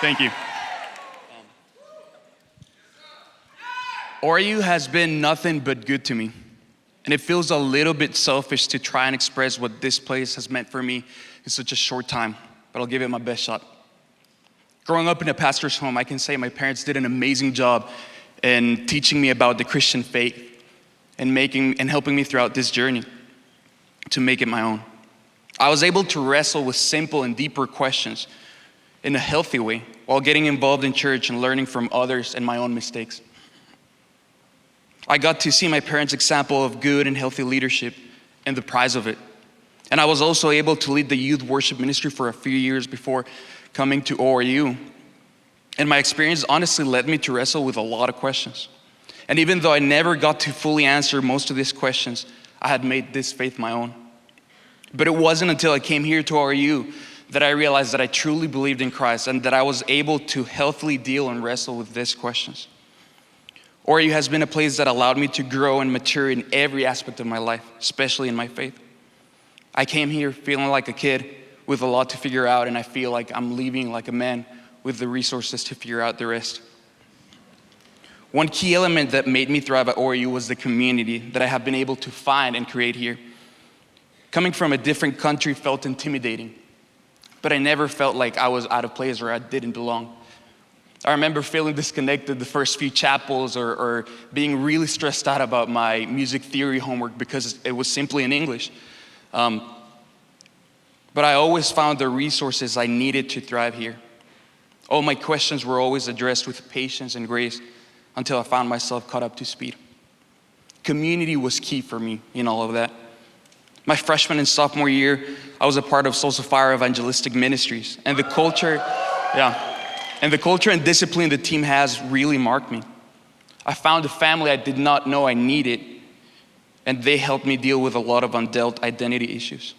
Thank you. ORU has been nothing but good to me. And it feels a little bit selfish to try and express what this place has meant for me in such a short time, but I'll give it my best shot. Growing up in a pastor's home, I can say my parents did an amazing job in teaching me about the Christian faith and helping me throughout this journey to make it my own. I was able to wrestle with simple and deeper questions in a healthy way while getting involved in church and learning from others and my own mistakes. I got to see my parents' example of good and healthy leadership and the prize of it. And I was also able to lead the youth worship ministry for a few years before coming to ORU. And my experience honestly led me to wrestle with a lot of questions. And even though I never got to fully answer most of these questions, I had made this faith my own. But it wasn't until I came here to ORU that I realized that I truly believed in Christ and that I was able to healthily deal and wrestle with these questions. ORU has been a place that allowed me to grow and mature in every aspect of my life, especially in my faith. I came here feeling like a kid with a lot to figure out, and I feel like I'm leaving like a man with the resources to figure out the rest. One key element that made me thrive at ORU was the community that I have been able to find and create here. Coming from a different country felt intimidating, but I never felt like I was out of place or I didn't belong. I remember feeling disconnected the first few chapels or being really stressed out about my music theory homework because it was simply in English. But I always found the resources I needed to thrive here. All my questions were always addressed with patience and grace until I found myself caught up to speed. Community was key for me in all of that. My freshman and sophomore year, I was a part of Souls of Fire evangelistic ministries, and the culture and discipline the team has really marked me. I found a family I did not know I needed, and they helped me deal with a lot of undealt identity issues.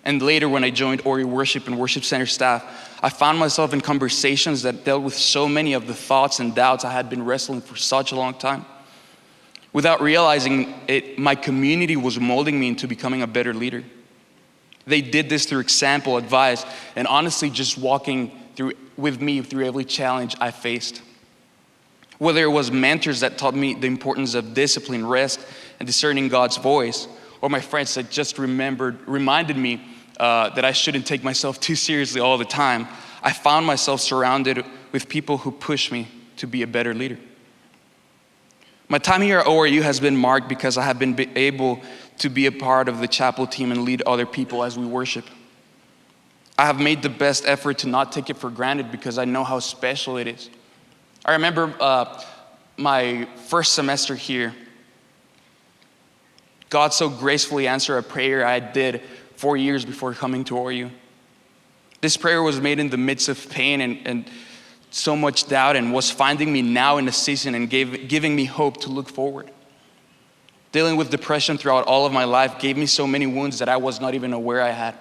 And later, when I joined ORU Worship and Worship Center staff, I found myself in conversations that dealt with so many of the thoughts and doubts I had been wrestling for such a long time. Without realizing it, my community was molding me into becoming a better leader. They did this through example, advice, and honestly just walking with me through every challenge I faced. Whether it was mentors that taught me the importance of discipline, rest, and discerning God's voice, or my friends that just reminded me that I shouldn't take myself too seriously all the time, I found myself surrounded with people who pushed me to be a better leader. My time here at ORU has been marked because I have been able to be a part of the chapel team and lead other people as we worship. I have made the best effort to not take it for granted because I know how special it is. I remember my first semester here, God so gracefully answered a prayer I did 4 years before coming to ORU. This prayer was made in the midst of pain and so much doubt, and was finding me now in a season and giving me hope to look forward. Dealing with depression throughout all of my life gave me so many wounds that I was not even aware I had.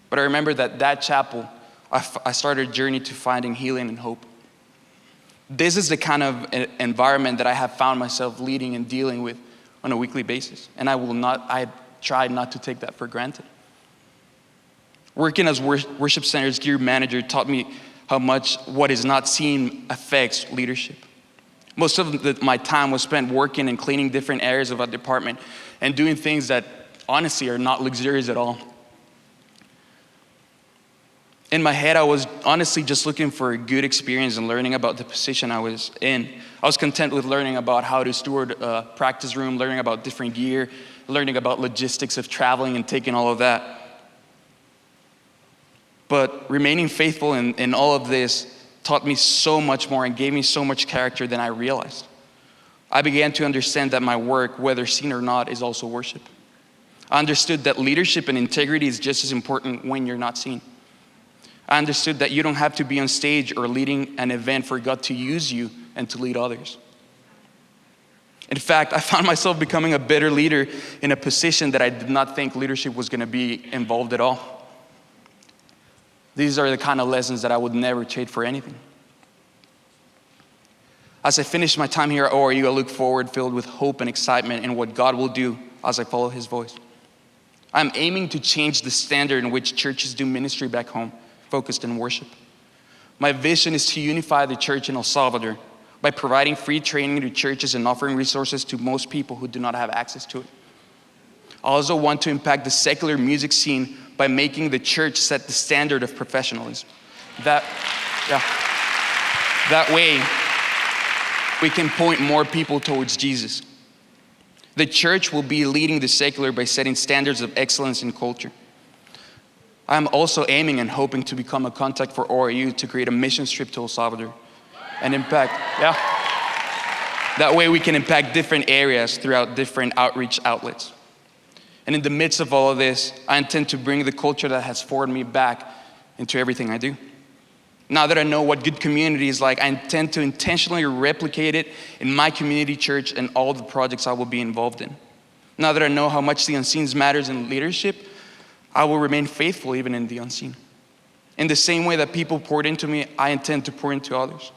But I remember that chapel, I started a journey to finding healing and hope. This is the kind of environment that I have found myself leading and dealing with on a weekly basis. And I tried not to take that for granted. Working as Worship Center's gear manager taught me how much what is not seen affects leadership. Most of my time was spent working and cleaning different areas of our department and doing things that honestly are not luxurious at all. In my head, I was honestly just looking for a good experience and learning about the position I was in. I was content with learning about how to steward a practice room, learning about different gear, learning about logistics of traveling and taking all of that. But remaining faithful in all of this taught me so much more and gave me so much character than I realized. I began to understand that my work, whether seen or not, is also worship. I understood that leadership and integrity is just as important when you're not seen. I understood that you don't have to be on stage or leading an event for God to use you and to lead others. In fact, I found myself becoming a better leader in a position that I did not think leadership was going to be involved at all. These are the kind of lessons that I would never trade for anything. As I finish my time here at ORU, I look forward filled with hope and excitement in what God will do as I follow His voice. I'm aiming to change the standard in which churches do ministry back home, focused in worship. My vision is to unify the church in El Salvador by providing free training to churches and offering resources to most people who do not have access to it. I also want to impact the secular music scene by making the church set the standard of professionalism. That way, we can point more people towards Jesus. The church will be leading the secular by setting standards of excellence in culture. I'm also aiming and hoping to become a contact for ORU to create a mission trip to El Salvador and impact, that way we can impact different areas throughout different outreach outlets. And in the midst of all of this, I intend to bring the culture that has formed me back into everything I do. Now that I know what good community is like, I intend to intentionally replicate it in my community church and all the projects I will be involved in. Now that I know how much the unseen matters in leadership, I will remain faithful even in the unseen. In the same way that people poured into me, I intend to pour into others.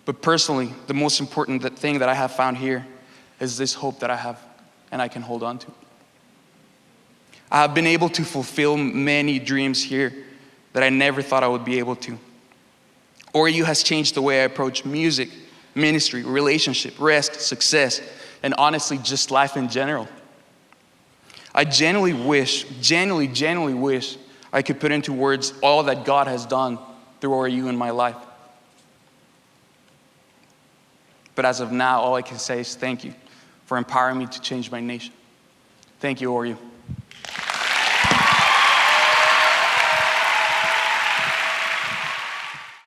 But personally, the most important thing that I have found here is this hope that I have and I can hold on to. I have been able to fulfill many dreams here that I never thought I would be able to. ORU has changed the way I approach music, ministry, relationship, rest, success, and honestly, just life in general. I genuinely wish I could put into words all that God has done through ORU in my life. But as of now, all I can say is thank you for empowering me to change my nation. Thank you, ORU.